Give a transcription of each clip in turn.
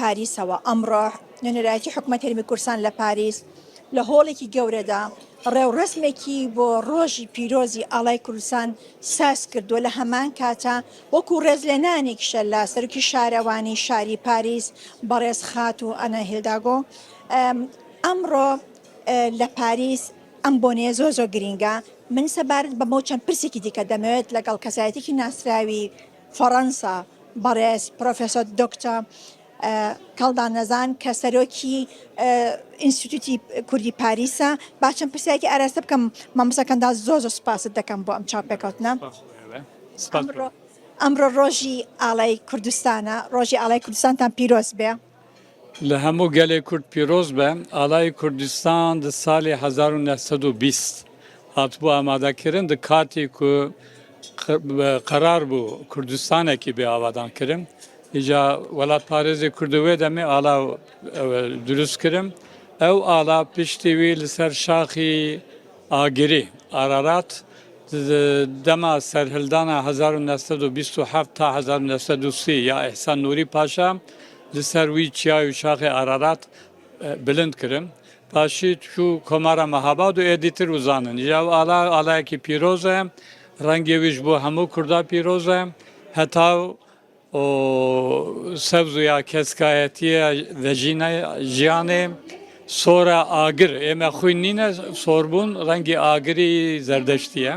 پاریسەوە ئەمڕۆ نوێنەرایەتی حکوومەت هەرێمی کوردستان لە پاریس لە هۆڵێکی گەورەدا ڕێوڕسمێکی بۆ ڕۆژی پیرۆزی ئاڵای کوردستان ساز کردووە لە هەمان کاتە وەکو ڕێزلێنانێکیشە لە سەرۆکی شارەوانی شاری پاریس بەڕێز خات و ئەنا هێلداگۆ. ئەمڕۆ لە پاریس ئەم بۆنەیە زۆر گرینگە. من سەبارەت بەمە چەند پرسێکی دیکە دەمەوێت لەگەڵ کەسایەتێکی ناسراوی فەڕەنسا بەڕێز پرۆفێسۆر دۆکتەر کەڵدان نەزان کە سەرۆکی ئینستیتوتی کوردی پاریسە با چەند پرسیارێکی ئاراستە بکەم. مامۆستاکەندا زۆر سوپاست دەکەم بۆ ئەم چاپێکەوتنە. ئەمڕۆ ڕۆژی ئاڵای کوردستانە، ڕۆژی ئاڵای کوردستانتان پیرۆز بێ. لە هەموو گەلێ کورد پیرۆز بە. ئاڵای کوردستان لە ساڵی 1920 هاتبوو ئامادەکردن د کاتێک و قەرار بوو کوردستانێکی بێ ئاوادانکردن. ئیجا وڵات پارێزی کوردوێ دەمێ ئاڵا دروست کردم. ئەو ئاڵا پشتیوی لەسەر شاخی ئاگری ئارارات دەما سەرهەلدانە 1927 تا 1930 یا ئیحسان نووری پاشا لەسەر وی چیای و شاخی ئارارات بلند کردم. پاشی چوو کۆمارە مەهاباد و ئێدیتر وزانن. ئیجا ئاڵایەکی پیرۆزە، ڕەنگێویش بۆ هەموو کووردا پیرۆزە، هەتا سەبز و یا کەسکایەتیە ژیانێ سۆرە ئاگر ئێمە خوین نینە سۆربوون ڕەنگی ئاگری زەردەشتیە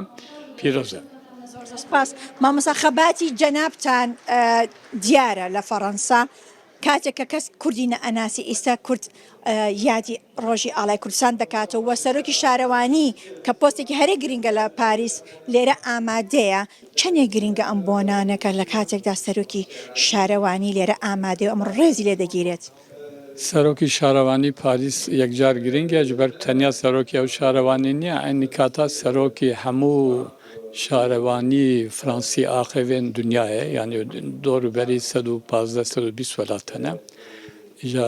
پیرۆزە. زۆر سپاس. مامۆستا خەباتی جەنابتان دیارە لە فەڕەنسا کاتێک کە کەس کوردی نەئەناسی ئێستا کورد یادی ڕۆژی ئاڵای کوردستان دەکاتەوە و سەرۆکی شارەوانی کە پۆستێکی هەرێ گرنگە لە پاریس لێرە ئامادەیە. چەندێ گرنگە ئەم بۆنانەکە لە کاتێکدا سەرۆکی شارەوانی لێرە ئامادەیە ئەمڕۆ ڕێزی لێ دەگیرێت؟ سەرۆکی شارەوانی پاریس یەکجار گرنگە جبەر تەنیا سەرۆکی ئەو شارەوانی نییە، ئەنی کاتە سەرۆکی هەموو شارەوانی فرانسی ئاخەوێن دنیاە، یعنی دۆروبەری 115-120 وڵاتەنە. ئیجا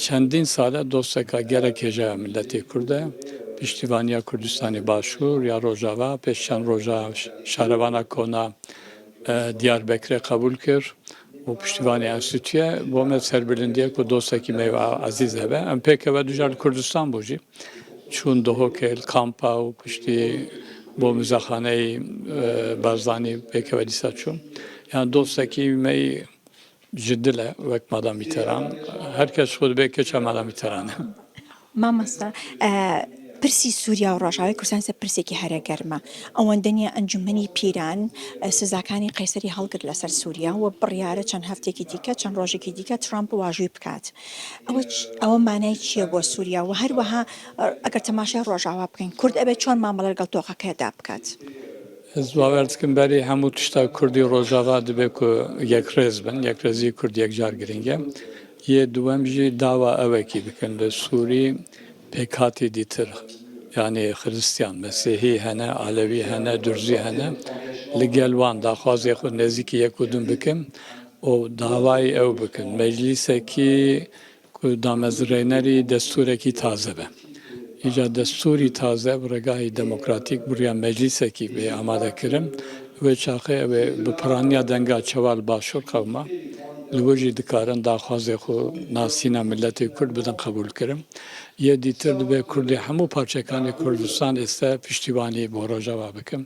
چەندین ساڵە دۆستێکە گەرە کێژە ملەتی کوردە، پشتیوانیە کوردستانی باشوور یا ڕۆژاوا پێش چەند ڕۆژە شارەوانە کۆنا دیاربەکرێ قبول کرد و پشتیوانی ئەنستیتویە بۆمە سەربلندیەک و دۆستێکی مەیوە عەزیز هەبە. ئەم پێکەوە دوژار کوردستان بووژی چوون دهۆکێل کامپا و پشتی بۆ مزەخانەی بارزانی پێکەوە دیسا چوون. یان دۆستێکی مەی جدلە وەک مادام میتەران، هەر کەس خۆت بێ کەچە مادام میتەرانە. مامۆستا پرسی سووریا و ڕۆژاوای کوردستان پرسێکی هەرە گەرمە. ئەوەندە نیە ئەنجومەنی پیران سزاکانی قەیسەری هەڵگرت لەسەر سووریا و بڕیارە چەند هەفتێکی دیکە چەند ڕۆژێکی دیکە ترامپ واژووی بکات. ئەوە مانای چییە بۆ سووریا و هەروەها ئەگەر تەماشای ڕۆژاوا بکەین کورد ئەبێت چۆن مامەڵە لەگەڵ تۆقەکەیدا بکات؟ باوەڕ بەری هەموو تشتا کوردی ڕۆژاوا دەبێت و یەکڕێز بن، یەکڕێزی کورد یەکجار گرنگە. یە دووەمژی داوا ئەوەکی بکەن لە سووری پێکاتی دیتر، یعنی خریستیان مەسیحی هەنە، ئالەوی هەنە، دورزی هەنە، لەگەڵوان داخوازی خۆ نێزیکی یەک و دوم بکەن و داوای ئەو بکەن مەجلیسێکی دامەزرێنەری دەستورێکی تازە بە. ئیجا دەستوری تازە ڕێگای دەموکراتیک بڕیان مەجلیسێکی بێ ئامادەکردن وێ چاقی ئەوێ بپڕانیا دەنگا چەوال باشوور قەومە لەوەژی دکارن داخوازی خۆ ناسینە ملەتی کورد بدەن قبول کردم. یە دیتر دەبێ کوردی هەموو پارچەکانی کوردستان ئێستا پشتیوانی بۆ ڕۆژاوا بکەم،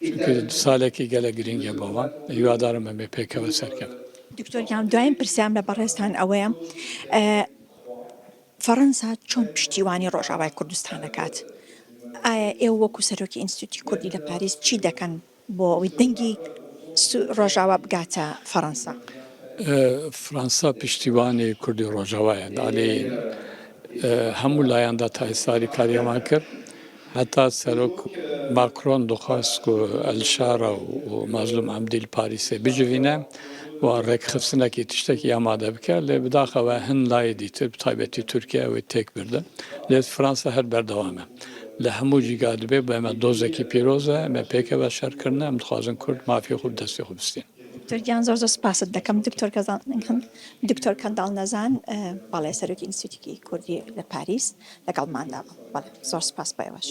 چونکە ساڵێکی گەلە گرنگە بۆوە هیوادارم ئەمێ پێکەوە سەرکەم. دکتۆر دوایین پرسیام لە بەڕێزتان ئەوەیە فەڕەنسا چۆن پشتیوانی ڕۆژاوای کوردستان دەکات؟ ئایا ئێوە وەکو سەرۆکی ئینستیتوتی کوردی لە پاریس چی دەکەن بۆ ئەوەی دەنگی ڕۆژاوا بگاتە فەڕەنسا؟ فەڕەنسا پشتیوانی کوردی ڕۆژاوایە، داڵی هەموو لایەندا تا ئێستاری کاریەمان کرد. هەتا سەرۆک ماکرۆن دەخواست و ئەلشارە و مەزلوم عەمدیل پاریسێ بجوینە و ڕێکخستنێکی تشتێکی ئامادە بکە لێ بداخەوە هەن لای دیتر تایبەتی تورکیاوی تێک بردە لێت فەڕەنسا هەر بەردەوامە لە هەموو جیگا دەبێ بە ئەمە دۆزێکی پیرۆزە ئەمە پێکەوە شەرکردنە ئەم دخوازن کورد مافی خوب دەستی خوب بستین. دکتۆر زۆر سپاست دەکەم دکتۆر کەنداڵ نەزان باڵای سەرۆکی ئینستیتوتی کوردی لە پاریس لەگەڵماندا بوو. زۆر سپاس بە ئێوەش.